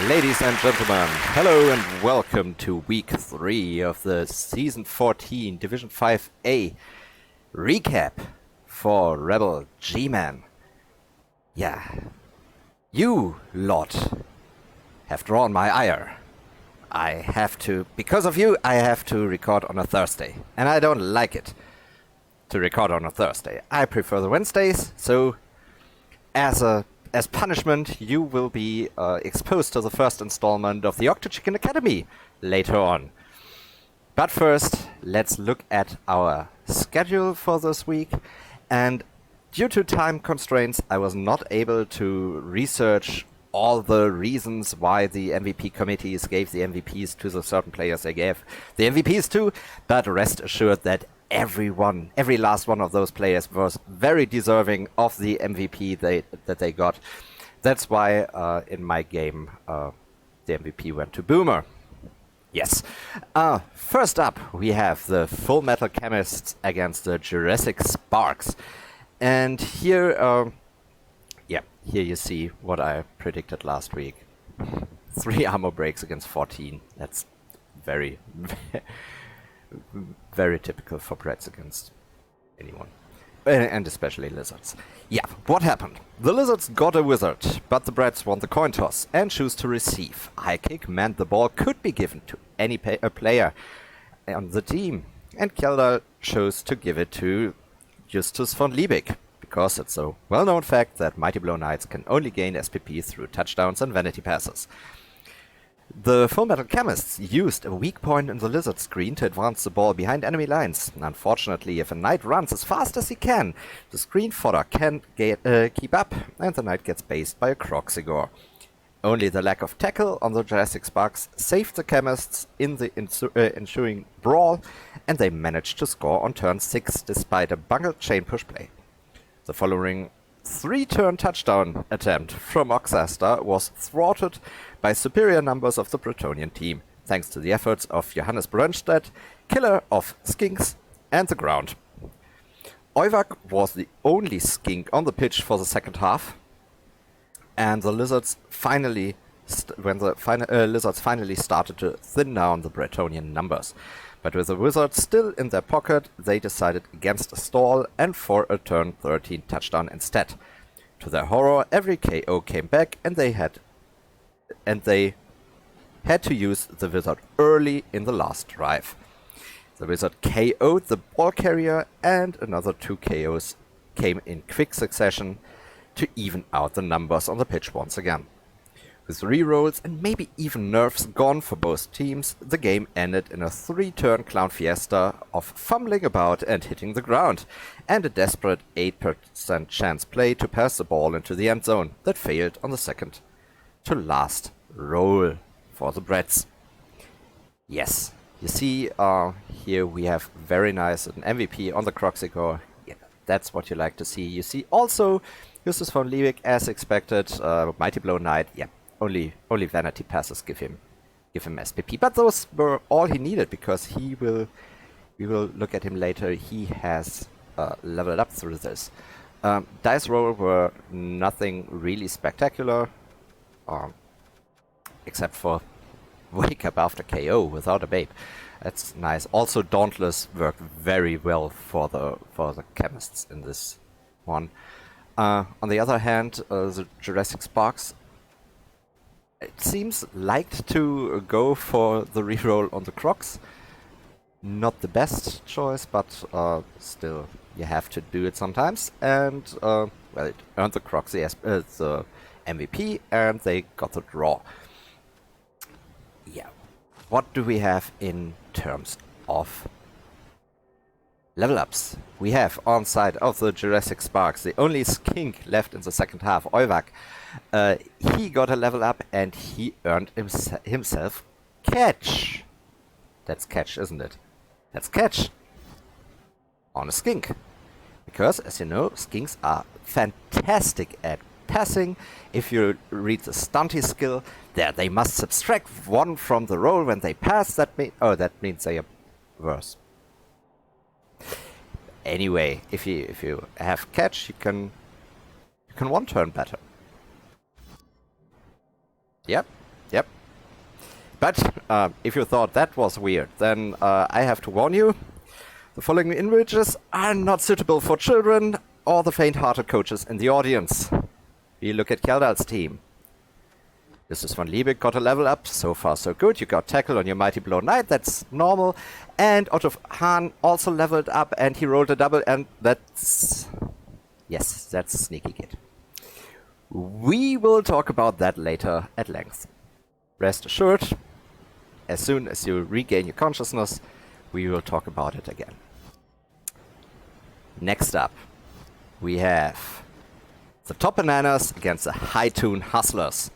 Ladies and gentlemen, hello and welcome to week 3 of the Season 14 Division 5A recap for Rebel GMan. Yeah, you lot have drawn my ire. Because of you, I have to record on a Thursday, and I don't like it to record on a Thursday. I prefer the Wednesdays, so as punishment, you will be exposed to the first installment of the Octochicken Academy later on. But first, let's look at our schedule for this week. And due to time constraints, I was not able to research all the reasons why the MVP committees gave the MVPs to the certain players they gave the MVPs to. But rest assured that every last one of those players was very deserving of the MVP that they got. That's why in my game the MVP went to Boomer. Yes. First up, we have the Full Metal Chemists against the Jurassic Sparks. And here, here you see what I predicted last week. 3 armor breaks against 14. That's very, very typical for Brats against anyone. And especially lizards. Yeah, what happened? The lizards got a wizard, but the Brats won the coin toss and choose to receive. High kick meant the ball could be given to any player on the team, and Kjeldal chose to give it to Justus von Liebig, because it's a well-known fact that Mighty Blow Knights can only gain SPP through touchdowns and vanity passes. The Full Metal Chemists used a weak point in the lizard screen to advance the ball behind enemy lines. Unfortunately, if a knight runs as fast as he can, the screen fodder can't keep up, and the knight gets based by a Croxigore. Only the lack of tackle on the Jurassic Sparks saved the Chemists in the ensuing brawl, and they managed to score on turn 6 despite a bungled chain push play. The following 3-turn touchdown attempt from Oxaster was thwarted by superior numbers of the Bretonnian team, thanks to the efforts of Johannes Brönstedt, killer of skinks, and the ground. Oivak was the only skink on the pitch for the second half, and the lizards finally lizards finally started to thin down the Bretonnian numbers. But with the wizard still in their pocket, they decided against a stall and for a turn 13 touchdown instead. To their horror, every KO came back, and they had to use the wizard early in the last drive. The wizard KO'd the ball carrier, and another 2 KOs came in quick succession to even out the numbers on the pitch once again. With rerolls and maybe even nerfs gone for both teams, the game ended in a 3-turn clown fiesta of fumbling about and hitting the ground, and a desperate 8% chance play to pass the ball into the end zone that failed on the second to last roll for the Brats. Yes, you see here we have very nice an MVP on the Croxigore. Yeah, that's what you like to see. You see also Justus von Liebig as expected, Mighty Blow Knight, yeah. Only vanity passes give him SPP, but those were all he needed, because we will look at him later. He has leveled up through this. Dice roll were nothing really spectacular, except for wake up after KO without a babe. That's nice. Also, Dauntless worked very well for the chemists in this one. On the other hand, the Jurassic Sparks, it seems, liked to go for the reroll on the Crocs. Not the best choice, but still, you have to do it sometimes. And, well, it earned the Crocs the MVP, and they got the draw. Yeah. What do we have in terms of level ups? We have on side of the Jurassic Sparks the only skink left in the second half, Oivak. He got a level up, and he earned himself catch. That's catch, isn't it? That's catch on a skink. Because, as you know, skinks are fantastic at passing. If you read the stunty skill, they must subtract 1 from the roll when they pass. That means they are worse. Anyway, if you have catch, you can one turn better. Yep. Yep. But if you thought that was weird, then I have to warn you. The following images are not suitable for children or the faint-hearted coaches in the audience. We look at Kjeldal's team. This is von Liebig, got a level up. So far, so good. You got tackle on your Mighty Blow Knight. That's normal. And Otto Hahn also leveled up, and he rolled a double, and that's... Yes, that's a sneaky kid. We will talk about that later at length. Rest assured, as soon as you regain your consciousness, we will talk about it again. Next up, we have the top bananas against the high tune hustlers.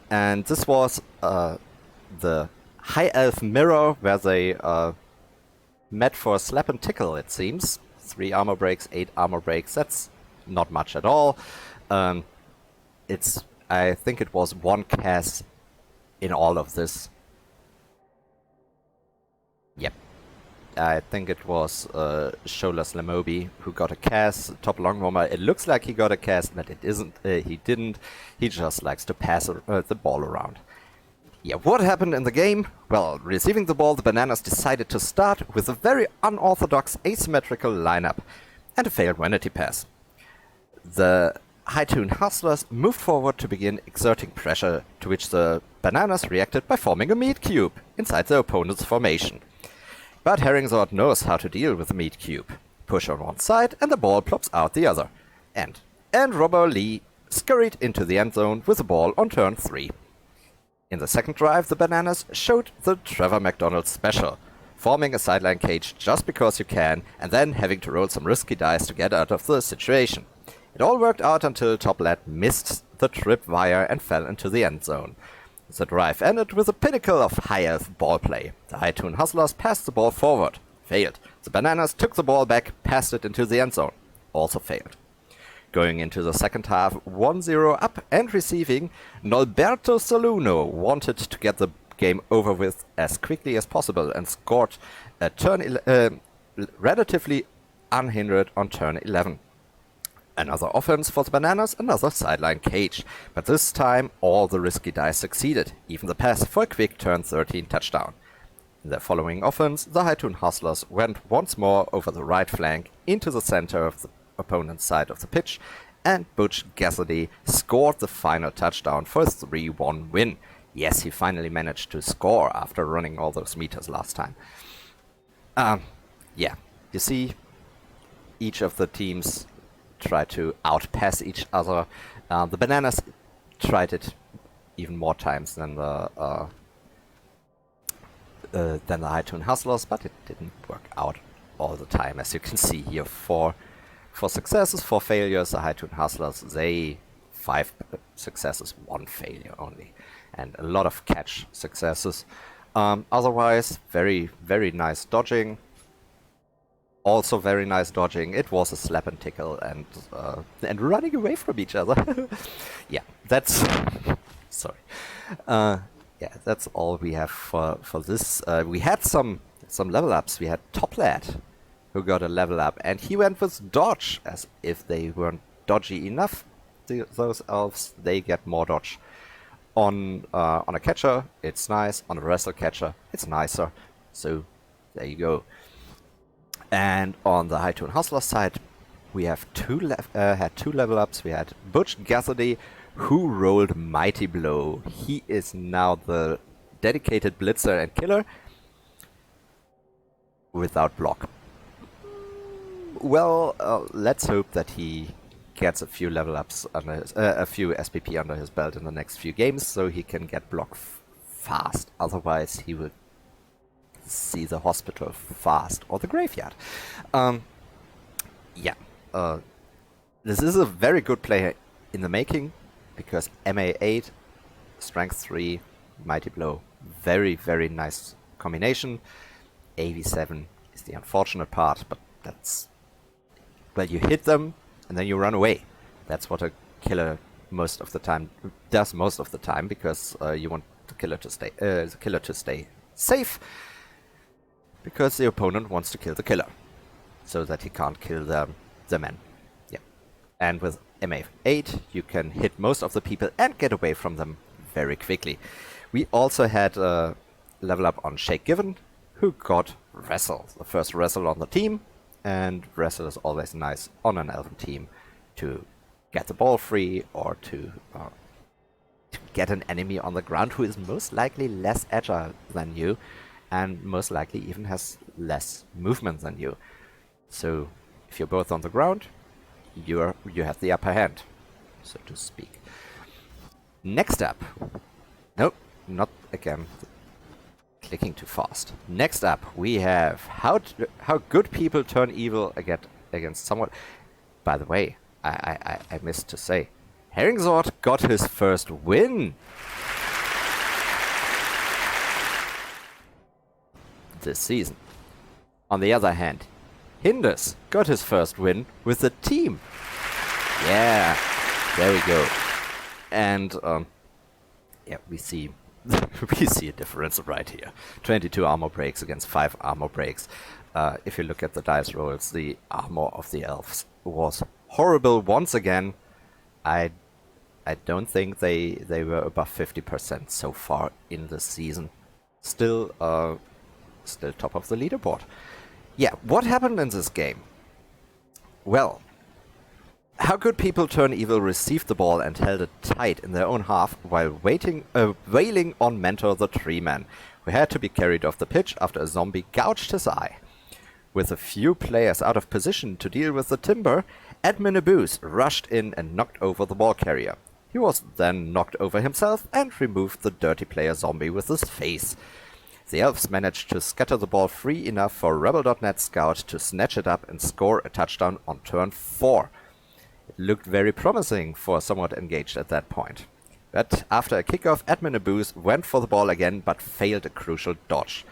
And this was the High Elf Mirror, where they met for a slap and tickle, it seems. 3 armor breaks, 8 armor breaks, that's not much at all. I think it was 1 cast in all of this. Yep. I think it was Sholas Lamobi who got a cast, top longbomber. It looks like he got a cast, but it isn't. He didn't. He just likes to pass the ball around. Yeah, what happened in the game? Well, receiving the ball, the bananas decided to start with a very unorthodox asymmetrical lineup and a failed vanity pass. The high-tune hustlers moved forward to begin exerting pressure, to which the bananas reacted by forming a meat cube inside their opponent's formation. But Herringzord knows how to deal with the meat cube. Push on one side and the ball plops out the other. And Robber Lee scurried into the end zone with the ball on turn 3. In the second drive, the bananas showed the Trevor McDonald special, forming a sideline cage just because you can, and then having to roll some risky dice to get out of the situation. It all worked out until Toplat missed the trip wire and fell into the end zone. The drive ended with a pinnacle of high elf ball play. The high tune hustlers passed the ball forward. Failed. The bananas took the ball back, passed it into the end zone. Also failed. Going into the second half, 1-0 up and receiving, Norberto Saluno wanted to get the game over with as quickly as possible and scored a turn relatively unhindered on turn 11. Another offense for the bananas, another sideline cage. But this time, all the risky dice succeeded, even the pass for a quick turn 13 touchdown. In the following offense, the high tune hustlers went once more over the right flank into the center of the opponent's side of the pitch, and Butch Cassidy scored the final touchdown for a 3-1 win. Yes, he finally managed to score after running all those meters last time. Yeah, you see, each of the teams try to outpass each other. The bananas tried it even more times than the high tune hustlers, but it didn't work out all the time. As you can see here, 4 successes, 4 failures. The high tune hustlers, they 5 successes, 1 failure only, and a lot of catch successes. Otherwise, very, very nice dodging. Also very nice dodging. It was a slap and tickle and running away from each other. Yeah, that's... sorry. Yeah, that's all we have for this. We had some level ups. We had Toplat, who got a level up, and he went with dodge, as if they weren't dodgy enough. Those elves, they get more dodge. On a catcher, it's nice. On a wrestle catcher, it's nicer. So there you go. And on the high tune hustler side, we have had 2 level ups. We had Butch Cassidy, who rolled Mighty Blow. He is now the dedicated blitzer and killer without block. Well, let's hope that he gets a few level ups, a few SPP under his belt in the next few games, so he can get block fast. Otherwise, he would see the hospital fast, or the graveyard. Yeah, this is a very good player in the making, because MA 8, Strength 3, Mighty Blow, very, very nice combination. AV 7 is the unfortunate part, but that's... well, you hit them, and then you run away. That's what a killer most of the time does most of the time, because you want the killer to stay safe, because the opponent wants to kill the killer, so that he can't kill the men. Yeah. And with MA8, you can hit most of the people and get away from them very quickly. We also had a level up on Shake Given, who got Wrestle, the first Wrestle on the team, and Wrestle is always nice on an Elven team to get the ball free or to get an enemy on the ground who is most likely less agile than you and most likely even has less movement than you. So if you're both on the ground, you have the upper hand, so to speak. Next up, nope, not again, clicking too fast. Next up, we have how good people turn evil against someone. By the way, I missed to say, Herringsword got his first win this season. On the other hand, Hinders got his first win with the team. Yeah, there we go. And yeah, we see we see a difference right here. 22 armor breaks against 5 armor breaks. If you look at the dice rolls, the armor of the elves was horrible once again. I don't think they were above 50% so far in the season. Still top of the leaderboard. Yeah, what happened in this game? Well, how good people turn evil received the ball and held it tight in their own half while wailing on Mentor the Tree Man, who had to be carried off the pitch after a zombie gouged his eye. With a few players out of position to deal with the timber, Admin Abuse rushed in and knocked over the ball carrier. He was then knocked over himself and removed the dirty player zombie with his face. The elves managed to scatter the ball free enough for Rebel.net Scout to snatch it up and score a touchdown on turn 4. It looked very promising for somewhat engaged at that point. But after a kickoff, Admin Abuse went for the ball again but failed a crucial dodge.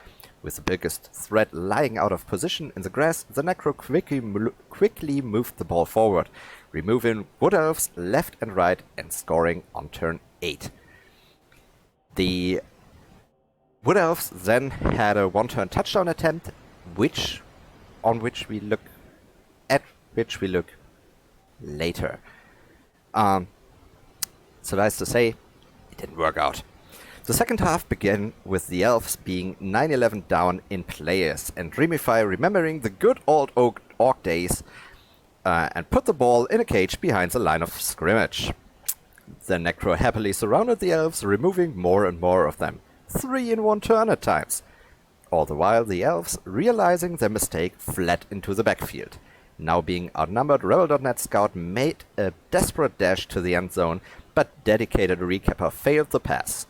With the biggest threat lying out of position in the grass, the Necro quickly moved the ball forward, removing Wood Elves left and right and scoring on turn 8. The Wood Elves then had a one-turn touchdown attempt, which we look later. Suffice to say, it didn't work out. The second half began with the Elves being 9-11 down in players, and Dreamify remembering the good old Orc days and put the ball in a cage behind the line of scrimmage. The Necro happily surrounded the Elves, removing more and more of them. 3 in one turn at times. All the while, the Elves, realizing their mistake, fled into the backfield. Now being outnumbered, Rebel.net Scout made a desperate dash to the end zone, but dedicated recapper failed the pass.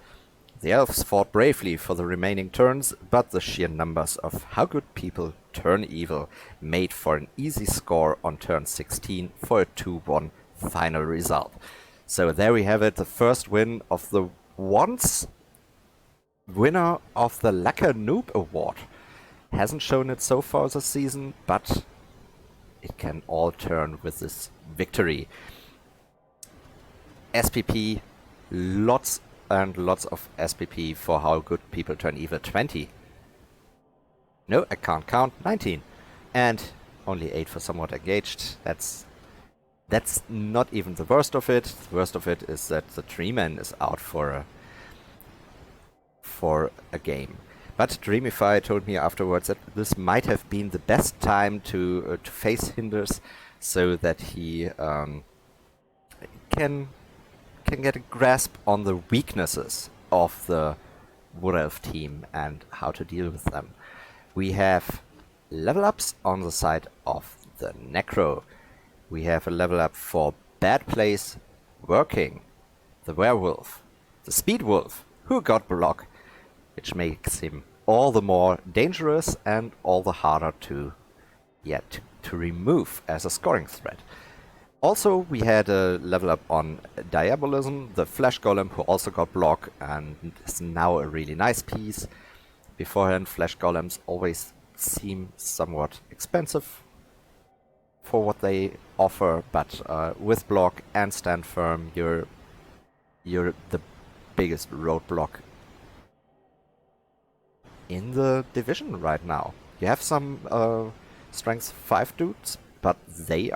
The Elves fought bravely for the remaining turns, but the sheer numbers of how good people turn evil made for an easy score on turn 16 for a 2-1 final result. So there we have it, the first win of the once winner of the Lacquer Noob Award. Hasn't shown it so far this season, but it can all turn with this victory. SPP, lots and lots of SPP for how good people turn evil. 20. No, I can't count. 19. And only 8 for somewhat engaged. That's not even the worst of it. The worst of it is that the Tree Man is out for a game. But Dreamify told me afterwards that this might have been the best time to face Hinders, so that he can get a grasp on the weaknesses of the Wood Elf team and how to deal with them. We have level ups on the side of the Necro. We have a level up for Bad Place Working, the Werewolf, the Speed Wolf, who got block, which makes him all the more dangerous and all the harder to remove as a scoring threat. Also, we had a level up on Diabolism, the Flash Golem, who also got block and is now a really nice piece. Beforehand, Flash Golems always seem somewhat expensive for what they offer, but with block and stand firm, you're the biggest roadblock in the division right now. You have some strength 5 dudes, but they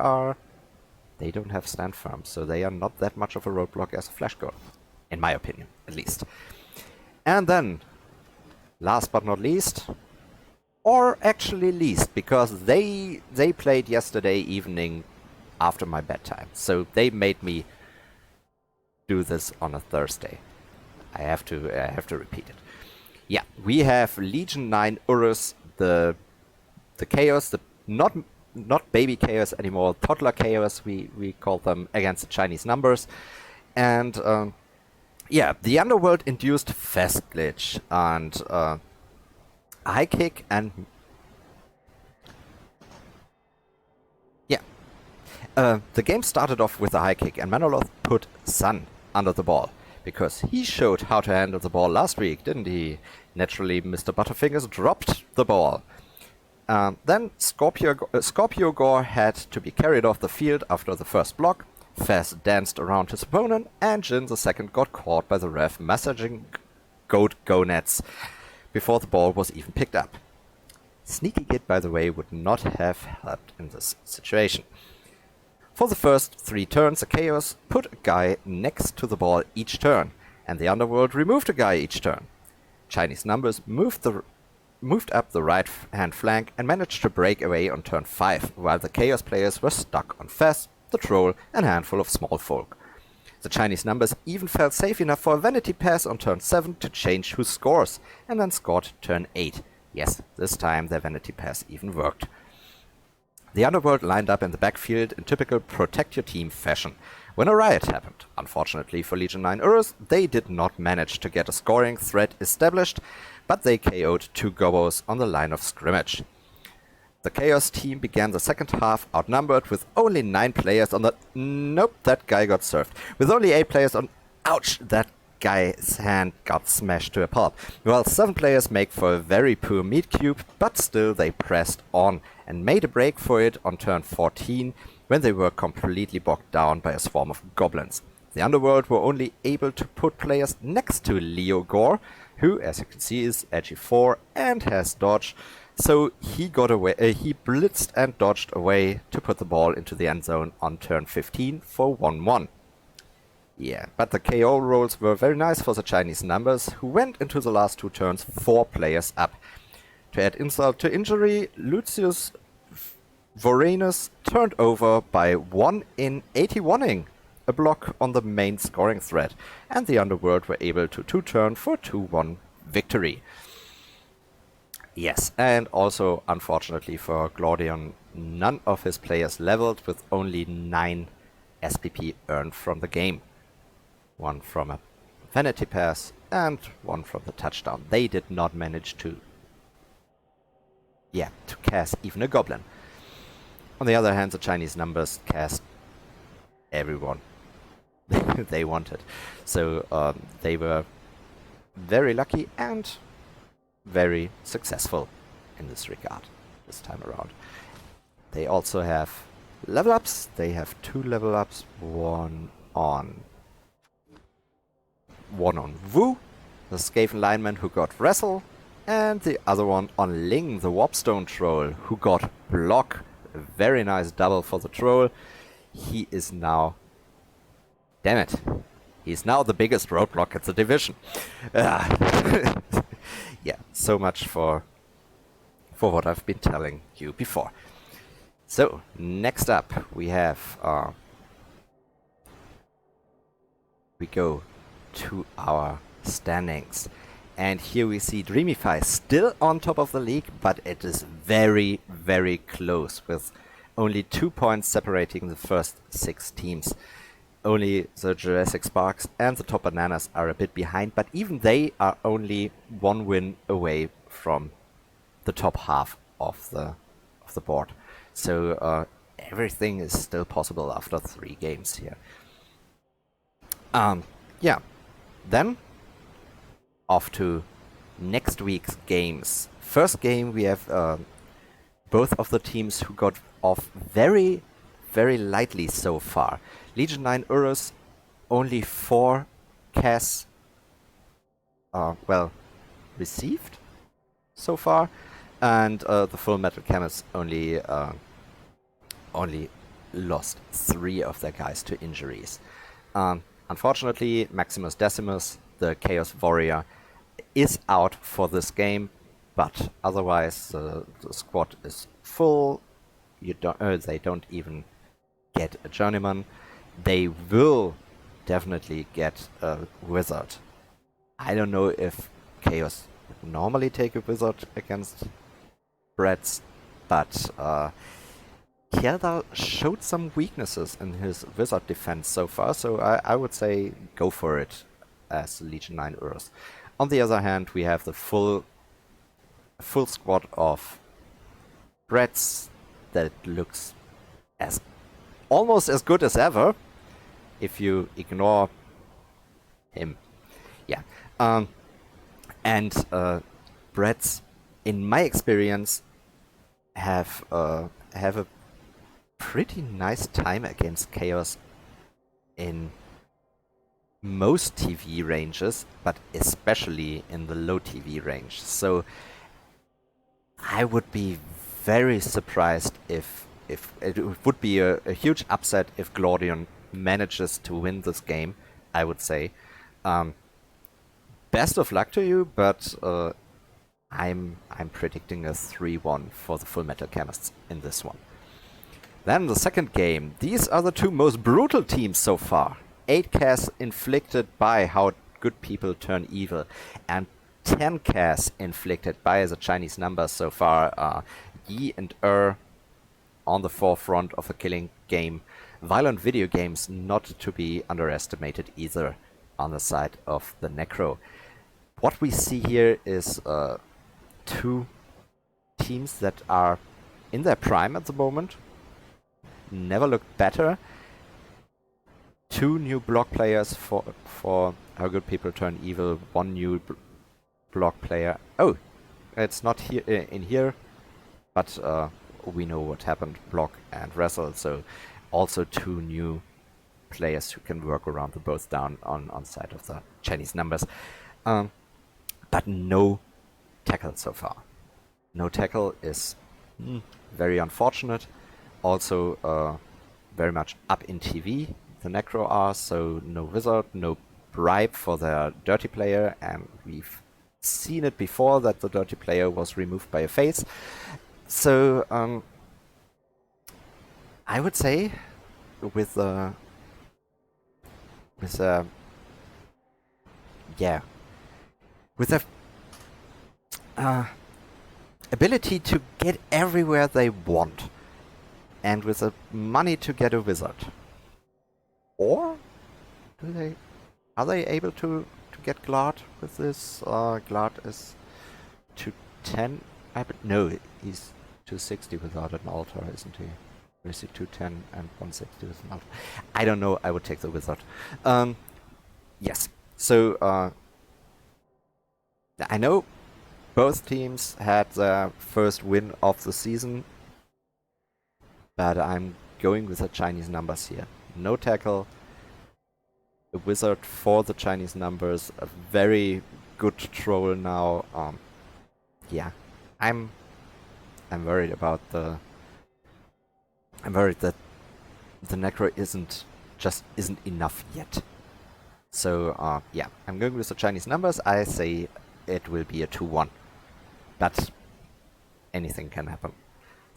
don't have stand firm, so they are not that much of a roadblock as a Flash Golem. in my opinion, at least. And then, last but not least, or actually least, because they played yesterday evening after my bedtime, so they made me do this on a Thursday. I have to repeat it. Yeah, we have Legion 9 Urus, the Chaos, the not baby Chaos anymore, toddler Chaos we call them, against the Chinese numbers. And yeah, the Underworld induced Fast Glitch and High Kick and yeah. The game started off with a High Kick and Manoloth put Sun under the ball, because he showed how to handle the ball last week, didn't he? Naturally, Mr. Butterfingers dropped the ball. Then Scorpio Gore had to be carried off the field after the first block. Fez danced around his opponent, and Jin the second got caught by the ref massaging goat gonads before the ball was even picked up. Sneaky Git, by the way, would not have helped in this situation. For the first 3 turns, the Chaos put a guy next to the ball each turn, and the Underworld removed a guy each turn. Chinese numbers moved up the right-hand flank and managed to break away on turn 5, while the Chaos players were stuck on Fez, the Troll, and a handful of small folk. The Chinese numbers even felt safe enough for a vanity pass on turn 7 to change who scores, and then scored turn 8. Yes, this time their vanity pass even worked. The Underworld lined up in the backfield in typical protect-your-team fashion when a riot happened. Unfortunately for Legion 9 Urus, they did not manage to get a scoring threat established, but they KO'd 2 gobos on the line of scrimmage. The Chaos team began the second half outnumbered with only 9 players on the... Nope, that guy got served. With only 8 players on... Ouch, that guy's hand got smashed to a pulp. Well, 7 players make for a very poor meat cube, but still they pressed on and made a break for it on turn 14 when they were completely bogged down by a swarm of goblins. The Underworld were only able to put players next to Leo Gore, who, as you can see, is edgy 4 and has dodge, so he got away. He blitzed and dodged away to put the ball into the end zone on turn 15 for 1-1. Yeah, but the KO rolls were very nice for the Chinese numbers, who went into the last 2 turns 4 players up. To add insult to injury, Lucius Vorenus turned over by 1 in 81ing, a block on the main scoring thread, and the Underworld were able to 2-turn for a 2-1 victory. Yes, and also, unfortunately for Glaudion, none of his players leveled, with only 9 SPP earned from the game. 1 from a vanity pass and 1 from the touchdown. They did not manage to cast even a goblin. On the other hand, the Chinese numbers cast everyone they wanted. So they were very lucky and very successful in this regard this time around. They also have level ups. They have 2 level ups, one on Wu, the Skaven lineman who got wrestle, and the other one on Ling, the Warpstone troll, who got block. A very nice double for the troll. He is now... Damn it. He's now the biggest roadblock at the division. Yeah, so much for what I've been telling you before. So, next up we have... we go to our standings. And here we see Dreamify still on top of the league, but it is very, very close, with only 2 points separating the first 6 teams. Only the Jurassic Sparks and the Top Bananas are a bit behind, but even they are only 1 win away from the top half of the board. So everything is still possible after 3 games here. Yeah, then off to next week's games. First game, we have both of the teams who got off very, very lightly so far. Legion 9 Urus, only 4 casts, received so far, and the Full Metal Chemists only lost 3 of their guys to injuries. Unfortunately, Maximus Decimus, the Chaos Warrior, is out for this game, but otherwise the squad is full. They don't even get a journeyman. They will definitely get a wizard. I don't know if Chaos would normally take a wizard against Bretz, but Kjeldal showed some weaknesses in his wizard defense so far, so I would say go for it as Legion 9 Urus. On the other hand, we have the full squad of Bretz that looks as almost as good as ever if you ignore him. Yeah. And Bretz, in my experience, have a pretty nice time against Chaos in most TV ranges, but especially in the low TV range. So I would be very surprised if it would be a huge upset if Glorion manages to win this game, I would say. Best of luck to you, but I'm predicting a 3-1 for the Full Metal Chemists in this one. Then the second game. These are the two most brutal teams so far. 8 casts inflicted by How Good People Turn Evil, and 10 casts inflicted by the Chinese numbers so far. Yi and on the forefront of a killing game. Violent video games not to be underestimated either on the side of the Necro. What we see here is two teams that are in their prime at the moment. Never looked better. 2 new block players for How Good People Turn Evil. 1 new block player. Oh, it's not here in here, but we know what happened. Block and wrestle. So also 2 new players who can work around the both down on side of the Chinese numbers. But no tackle so far. No tackle is very unfortunate. Also very much up in TV, the Necro are, so no wizard, no bribe for their dirty player, and we've seen it before that the dirty player was removed by a face. So I would say with a ability to get everywhere they want, and with the money to get a wizard. Or are they able to get Glad with this? Glad is 210. No, he's 260 without an altar, isn't he? Or is he 210 and 160 with an altar? I don't know. I would take the wizard. Yes. So I know both teams had their first win of the season, but I'm going with the Chinese numbers here. No tackle, a wizard for the Chinese numbers, a very good troll now. Yeah, I'm worried about I'm worried that the Necro isn't enough yet. So yeah, I'm going with the Chinese numbers. I say it will be a 2-1, but anything can happen.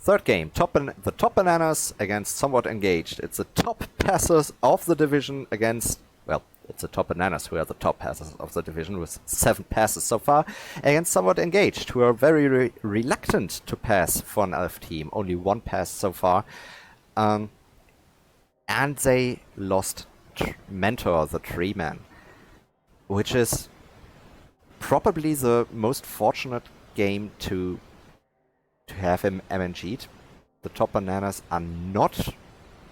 Third game, the top bananas against Somewhat Engaged. It's the top passers of the division against, well, it's the top bananas who are the top passers of the division with 7 passes so far, against Somewhat Engaged, who are very reluctant to pass for an elf team. Only 1 pass so far. And they lost Mentor, the Tree Man, which is probably the most fortunate game to have him MNG'd. The top bananas are not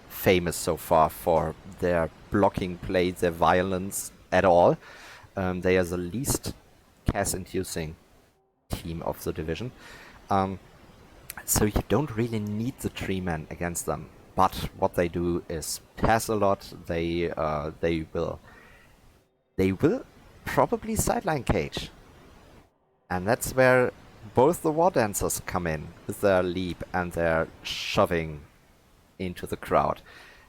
famous so far for their blocking play, their violence at all. They are the least cast-inducing team of the division. So you don't really need the Tree Man against them. But what they do is pass a lot. They will probably sideline cage. And that's where both the War Dancers come in with their leap and their shoving into the crowd.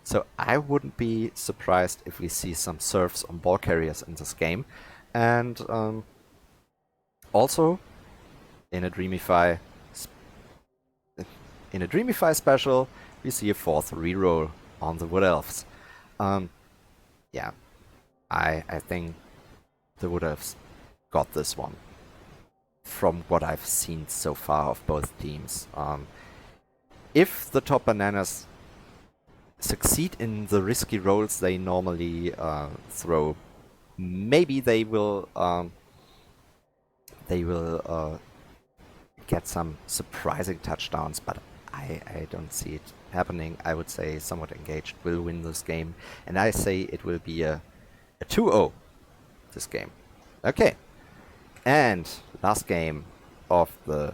So I wouldn't be surprised if we see some serfs on ball carriers in this game. And also, in a Dreamify special, we see a 4th reroll on the Wood Elves. Yeah, I think the Wood Elves got this one from what I've seen so far of both teams. If the top bananas succeed in the risky rolls they normally throw, maybe they will get some surprising touchdowns, but I don't see it happening. I would say Somewhat Engaged will win this game, and I say it will be a 2-0 this game. Okay, and last game of the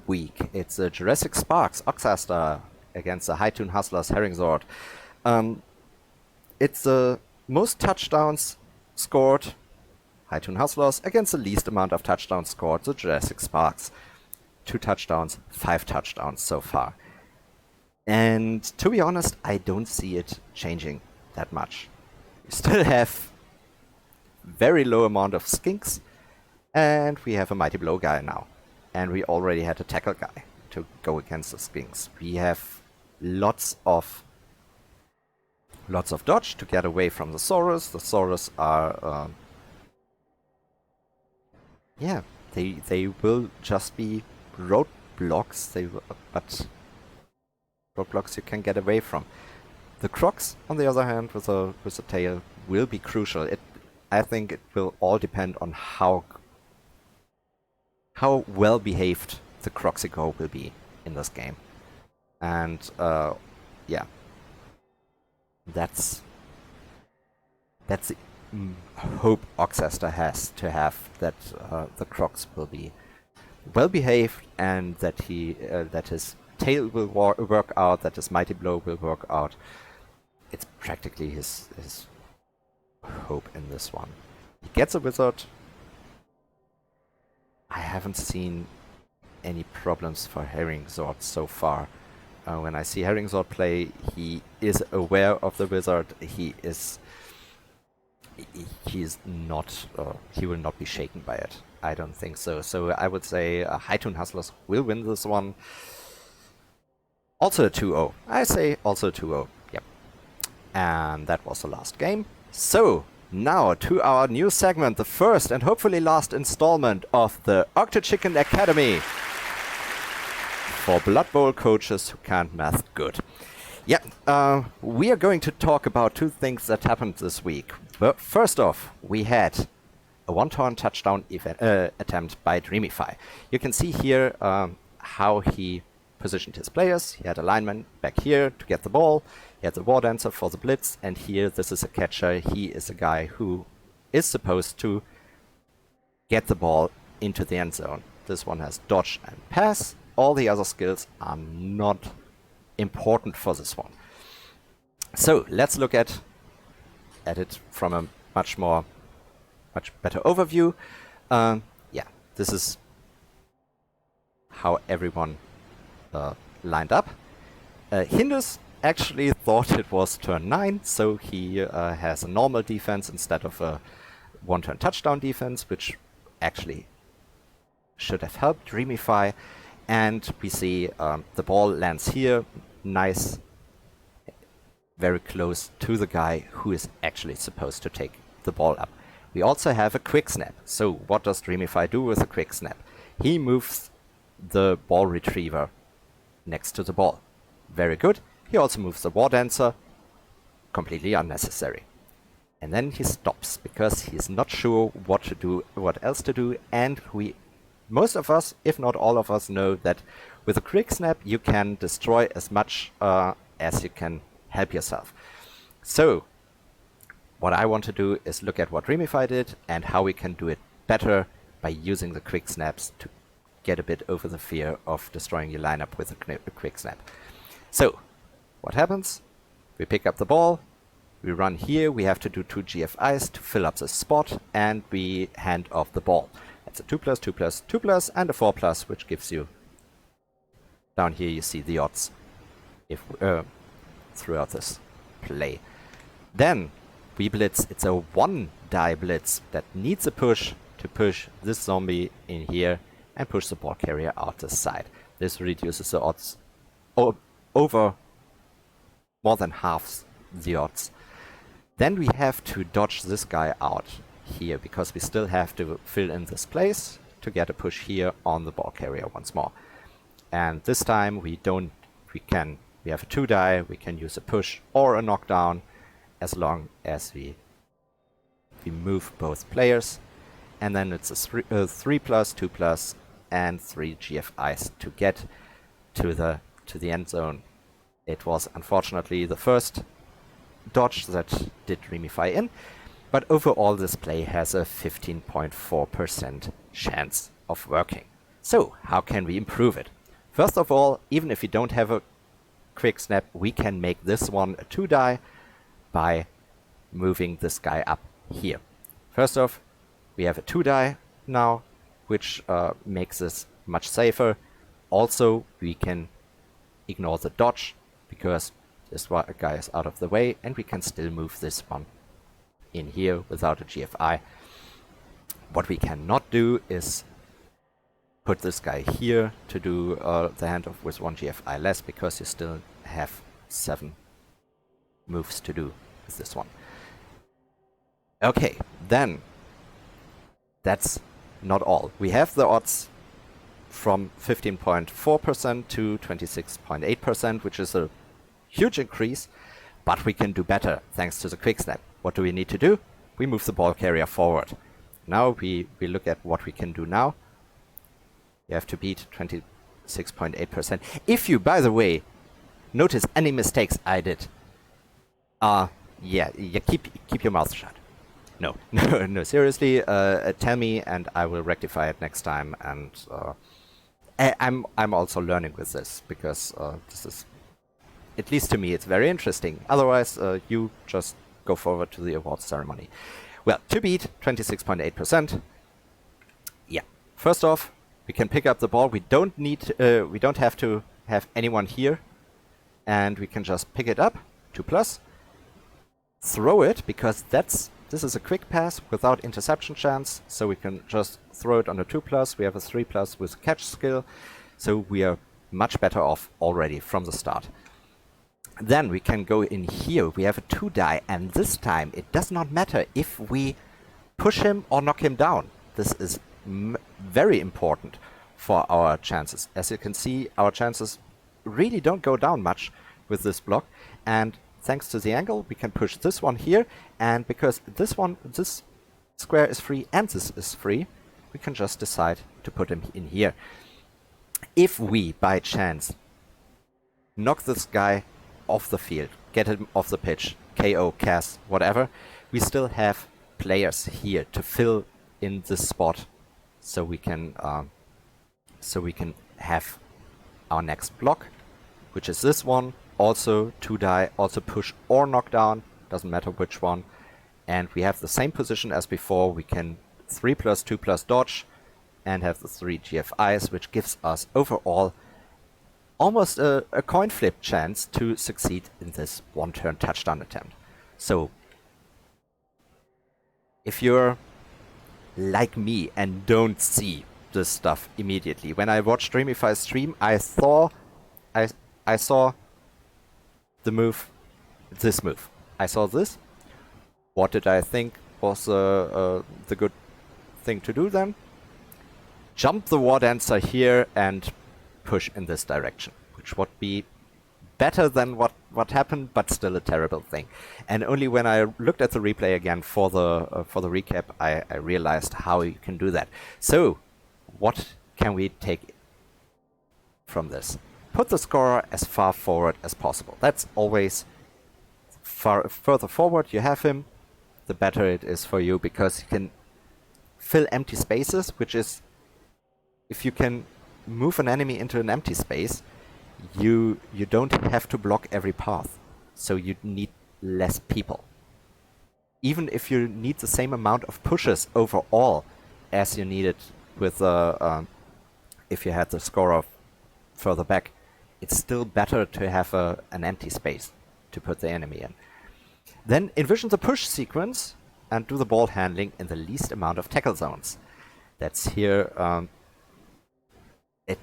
week, it's a Jurassic Sparks Oxaster against the High Toon Hustlers Herring Sword. It's the most touchdowns scored High Toon Hustlers against the least amount of touchdowns scored, the Jurassic Sparks. 2 touchdowns, 5 touchdowns so far. And to be honest, I don't see it changing that much. We still have very low amount of skinks, and we have a Mighty Blow guy now. And we already had a tackle guy to go against the skinks. We have lots of dodge to get away from the Saurus. The Saurus are yeah, they will just be roadblocks. But roadblocks you can get away from. The Crocs, on the other hand, with a tail, will be crucial. I think it will all depend on how well behaved the Croxico will be in this game. And yeah, that's the hope Oxaster has to have, that the Crocs will be well behaved, and that his tail will work out, that his Mighty Blow will work out. It's practically his hope in this one. He gets a wizard. I haven't seen any problems for Herring Sword so far. When I see Herring Sword play, he is aware of the wizard. He will not be shaken by it. I don't think so. So I would say High Toon Hustlers will win this one. Also a 2-0. I say also 2-0. Yep. And that was the last game. So now to our new segment, the first and hopefully last installment of the Octochicken Academy for Blood Bowl coaches who can't math good. Yeah, we are going to talk about 2 things that happened this week. But first off, we had a 1-turn touchdown attempt by Dreamify. You can see here how he positioned his players. He had a lineman back here to get the ball. He had the War Dancer for the blitz, and here this is a catcher. He is a guy who is supposed to get the ball into the end zone. This one has dodge and pass. All the other skills are not important for this one. So let's look at it from a much better overview. Yeah, this is how everyone lined up. Hindus actually thought it was turn 9, so he has a normal defense instead of a 1-turn touchdown defense, which actually should have helped Dreamify. And we see the ball lands here, nice, very close to the guy who is actually supposed to take the ball up. We also have a quick snap. So what does Dreamify do with a quick snap? He moves the ball retriever next to the ball. Very good. He also moves the War Dancer, completely unnecessary. And then he stops because he's not sure what to do, what else to do, and most of us, if not all of us, know that with a quick snap you can destroy as much as you can help yourself. So what I want to do is look at what Dreamify did and how we can do it better by using the quick snaps to get a bit over the fear of destroying your lineup with a quick snap. So what happens? We pick up the ball, we run here, we have to do 2 GFIs to fill up the spot, and we hand off the ball. It's a 2+, 2+, 2+, and a 4+, which gives you, down here you see the odds. If throughout this play. Then we blitz. It's a 1-die blitz that needs a push to push this zombie in here and push the ball carrier out the side. This reduces the odds over more than half the odds. Then we have to dodge this guy out here because we still have to fill in this place to get a push here on the ball carrier once more. And this time we have a 2-die, we can use a push or a knockdown as long as we move both players. And then it's a 3+, 2+, and 3 GFIs to get to the end zone. It was unfortunately the first dodge that did remify in, but overall this play has a 15.4% chance of working. So how can we improve it? First of all, even if we don't have a quick snap, we can make this one a 2-die by moving this guy up here. First off, we have a 2-die now, which makes this much safer. Also, we can ignore the dodge because this guy is out of the way, and we can still move this one in here without a GFI. What we cannot do is put this guy here to do the handoff with 1 GFI less, because you still have 7 moves to do with this one. Okay, then that's not all. We have the odds from 15.4% to 26.8%, which is a huge increase, but we can do better thanks to the quick snap. What do we need to do? We move the ball carrier forward. Now we look at what we can do now. You have to beat 26.8%. If you, by the way, notice any mistakes I did, keep your mouth shut. No, no, seriously, tell me and I will rectify it next time. And I'm also learning with this, because this is, at least to me, it's very interesting. Otherwise, you just go forward to the awards ceremony. Well, to beat 26.8%, yeah. First off, we can pick up the ball. We don't have to have anyone here, and we can just pick it up. 2+, throw it, because this is a quick pass without interception chance, so we can just throw it on a 2+. We have a 3+ with catch skill, so we are much better off already from the start. Then we can go in here. We have a 2-die, and this time it does not matter if we push him or knock him down. This is very important for our chances. As you can see, our chances really don't go down much with this block, and thanks to the angle, we can push this one here, and because this square is free and this is free, we can just decide to put him in here. If we, by chance, knock this guy off the field, get him off the pitch, KO, CAS, whatever, we still have players here to fill in this spot, so we can have our next block, which is this one. Also 2-die, also push or knock down, doesn't matter which one. And we have the same position as before. We can 3+, 2+ dodge and have the 3 GFIs, which gives us overall almost a coin flip chance to succeed in this one-turn touchdown attempt. So if you're like me and don't see this stuff immediately, when I watched Dreamify's stream, I saw the move, this move. I saw this. What did I think was the good thing to do then? Jump the war dancer here and push in this direction, which would be better than what happened, but still a terrible thing. And only when I looked at the replay again for the recap, I realized how you can do that. So, what can we take from this? Put the scorer as far forward as possible. That's always further forward you have him, the better it is for you, because you can fill empty spaces, which is, if you can move an enemy into an empty space, you don't have to block every path, so you need less people. Even if you need the same amount of pushes overall as you needed with if you had the scorer further back, it's still better to have an empty space. to put the enemy in. Then envision the push sequence and do the ball handling in the least amount of tackle zones. That's here. It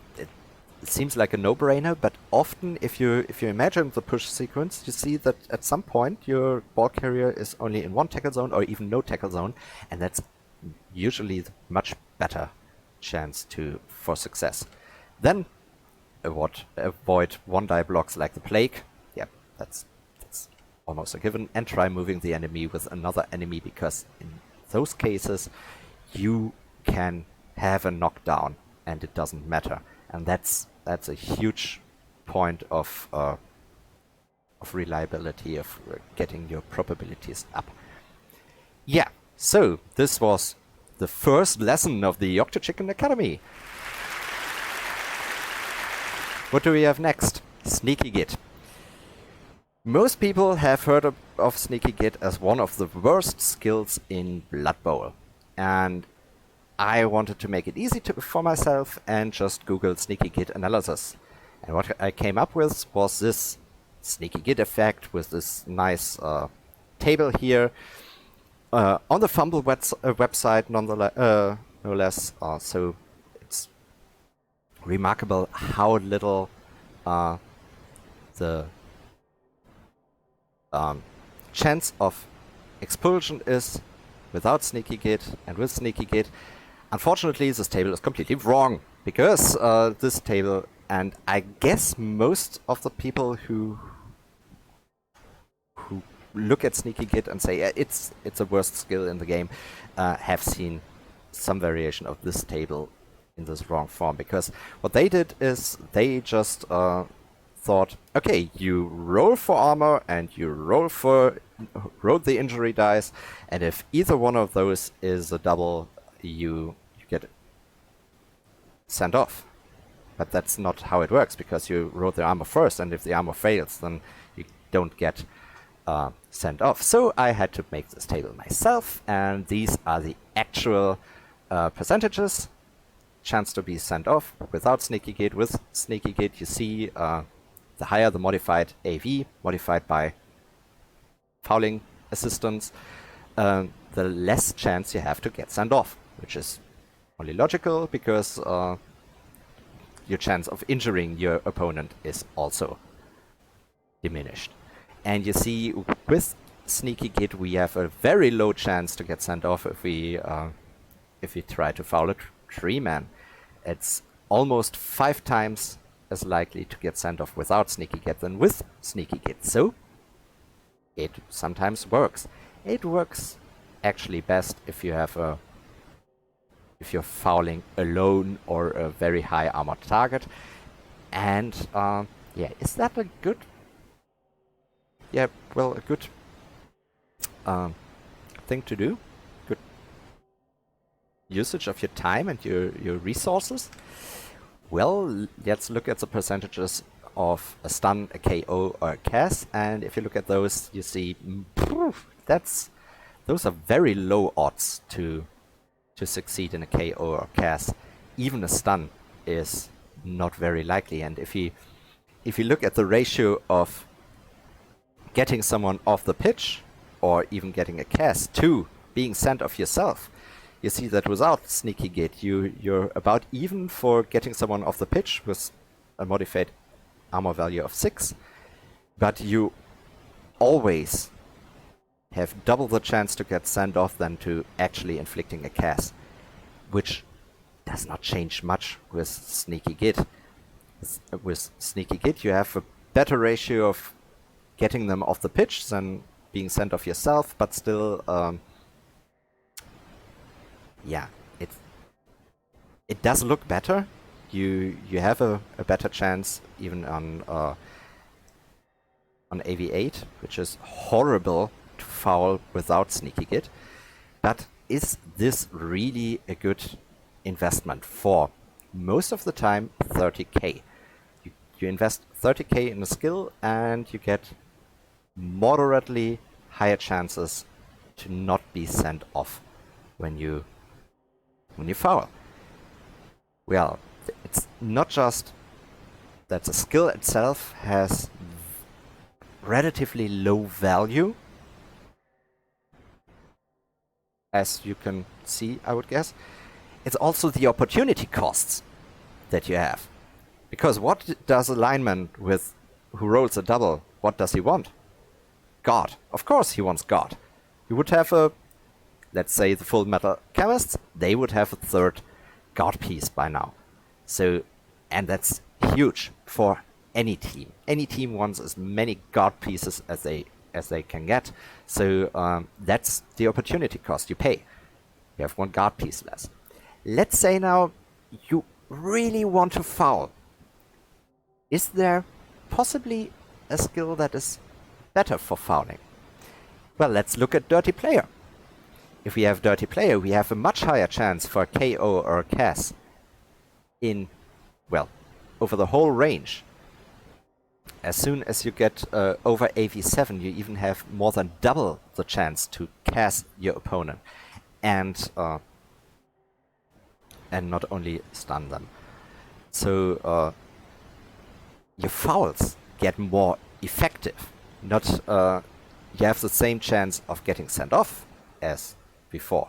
seems like a no-brainer, but often if you imagine the push sequence, you see that at some point your ball carrier is only in one tackle zone or even no tackle zone, and that's usually the much better chance for success. Then avoid one-die blocks like the plague. Yeah, that's almost a given, and try moving the enemy with another enemy, because in those cases you can have a knockdown and it doesn't matter. And that's a huge point of reliability, of getting your probabilities up. Yeah, so this was the first lesson of the Octochicken Academy. What do we have next? Sneaky Git. Most people have heard of Sneaky Git as one of the worst skills in Blood Bowl. And I wanted to make it easy for myself and just Googled Sneaky Git analysis. And what I came up with was this Sneaky Git effect with this nice table here on the Fumble website, no less. So it's remarkable how little the chance of expulsion is without Sneaky Git and with Sneaky Git. Unfortunately, this table is completely wrong, because this table, and I guess most of the people who look at Sneaky Git and say it's the worst skill in the game, have seen some variation of this table in this wrong form. Because what they did is they just thought, okay, you roll for armor and you roll the injury dice, and if either one of those is a double, you get sent off. But that's not how it works, because you roll the armor first, and if the armor fails, then you don't get sent off. So I had to make this table myself, and these are the actual percentages. Chance to be sent off without Sneaky Git. With Sneaky Git, you see the higher the modified AV, modified by fouling assistance, the less chance you have to get sent off, which is only logical, because your chance of injuring your opponent is also diminished. And you see, with Sneaky Git, we have a very low chance to get sent off if we try to foul a GMan. It's almost 5 times as likely to get sent off without Sneaky Git than with Sneaky Git. So it sometimes works. It works actually best if you're fouling alone or a very high armored target. And yeah, is that a good? Yeah, well, a good thing to do. Good usage of your time and your resources. Well, let's look at the percentages of a stun, a KO, or a CAS, and if you look at those, you see those are very low odds to succeed in a KO or CAS. Even a stun is not very likely, and if you look at the ratio of getting someone off the pitch or even getting a CAS to being sent off yourself, you see that without Sneaky Git, you're about even for getting someone off the pitch with a modified armor value of 6, but you always have double the chance to get sent off than to actually inflicting a CAS, which does not change much with Sneaky Git. With Sneaky Git, you have a better ratio of getting them off the pitch than being sent off yourself, but still, yeah, it does look better. You have a better chance even on AV8, which is horrible to foul without Sneaky Git. But is this really a good investment for most of the time 30k? You invest 30k in a skill and you get moderately higher chances to not be sent off when you foul. Well, it's not just that the skill itself has relatively low value, as you can see, I would guess. It's also the opportunity costs that you have. Because what does a lineman who rolls a double, what does he want? God. Of course he wants God. He would have let's say the Full Metal Chemists, they would have a third God piece by now. So, and that's huge for any team. Any team wants as many God pieces as they can get. So that's the opportunity cost you pay. You have one God piece less. Let's say now you really want to foul. Is there possibly a skill that is better for fouling? Well, let's look at Dirty Player. If we have Dirty Player, we have a much higher chance for KO or CAS in, well, over the whole range. As soon as you get over AV7, you even have more than double the chance to CAS your opponent and not only stun them. So your fouls get more effective. Not you have the same chance of getting sent off as before,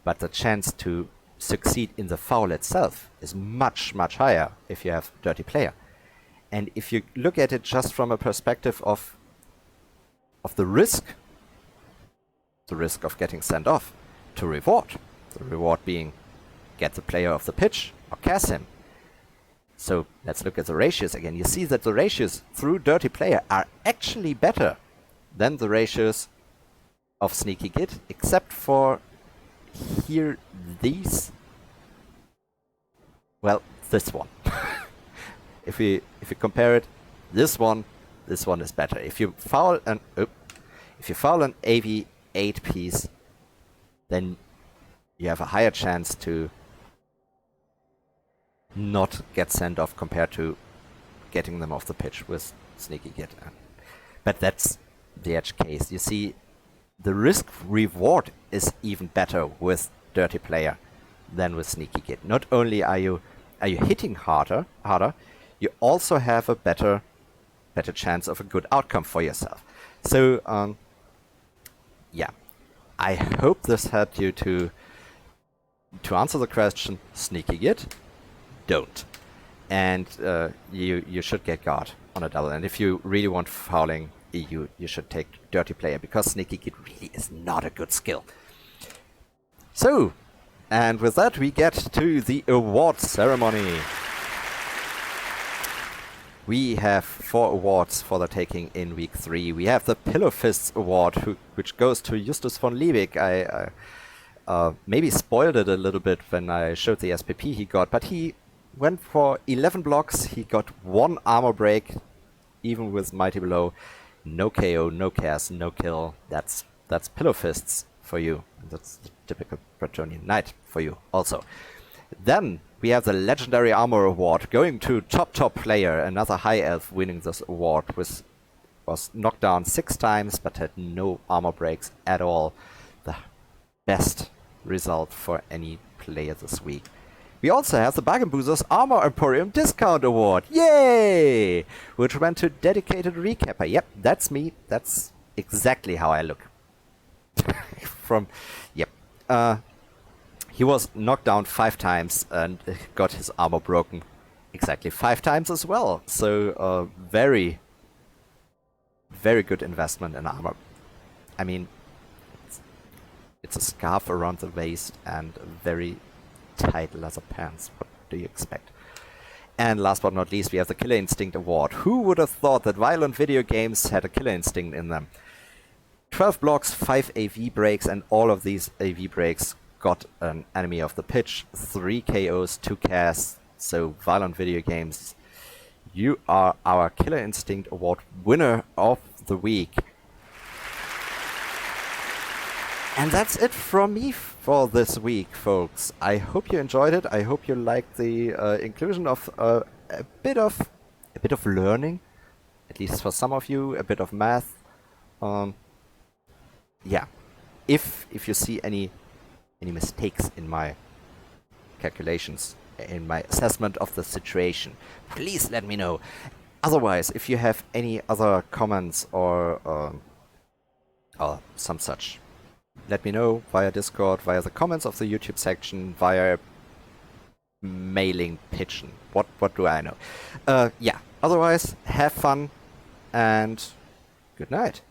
but the chance to succeed in the foul itself is much, much higher if you have Dirty Player. And if you look at it just from a perspective of the risk of getting sent off to reward, the reward being get the player off the pitch or CAS him. So let's look at the ratios again. You see that the ratios through Dirty Player are actually better than the ratios of Sneaky Git, except for here these. Well, this one. If you compare it, this one is better. If you foul an AV8 piece, then you have a higher chance to not get sent off compared to getting them off the pitch with Sneaky Git. But that's the edge case. You see, the risk reward is even better with Dirty Player than with Sneaky Git. Not only are you hitting harder, you also have a better chance of a good outcome for yourself. So yeah, I hope this helped you to answer the question. Sneaky Git, don't, and you should get guard on a double. And if you really want fouling, you should take Dirty Player, because Sneaky Git really is not a good skill. So, and with that we get to the award ceremony. We have 4 awards for the taking in week 3. We have the Pillow Fists award, which goes to Justus von Liebig. I maybe spoiled it a little bit when I showed the SPP he got, but he went for 11 blocks. He got 1 armor break, even with Mighty Blow. No KO, no CAS, no kill. That's Pillow Fists for you. That's the typical Bretonnian Knight for you also. Then we have the Legendary Armor Award going to Top Player, another High Elf winning this award, was knocked down 6 times but had no armor breaks at all. The best result for any player this week. We also have the Bargain Boozers Armor Emporium Discount Award. Yay! Which went to Dedicated Recapper. Yep, that's me. That's exactly how I look. He was knocked down 5 times and got his armor broken exactly 5 times as well. So very, very good investment in armor. I mean, it's a scarf around the waist and very tight leather pants. What do you expect? And last but not least, we have the Killer Instinct Award. Who would have thought that violent video games had a killer instinct in them? 12 blocks, 5 AV breaks, and all of these AV breaks got an enemy off the pitch, 3 KOs, 2 CAS. So violent video games, you are our Killer Instinct Award winner of the week. And that's it from me for this week, folks. I hope you enjoyed it. I hope you liked the inclusion of a bit of learning, at least for some of you, a bit of math. Yeah, if you see any mistakes in my calculations, in my assessment of the situation, please let me know. Otherwise, if you have any other comments or some such, let me know via Discord, via the comments of the YouTube section, via mailing pigeon. What do I know? Yeah. Otherwise, have fun and good night.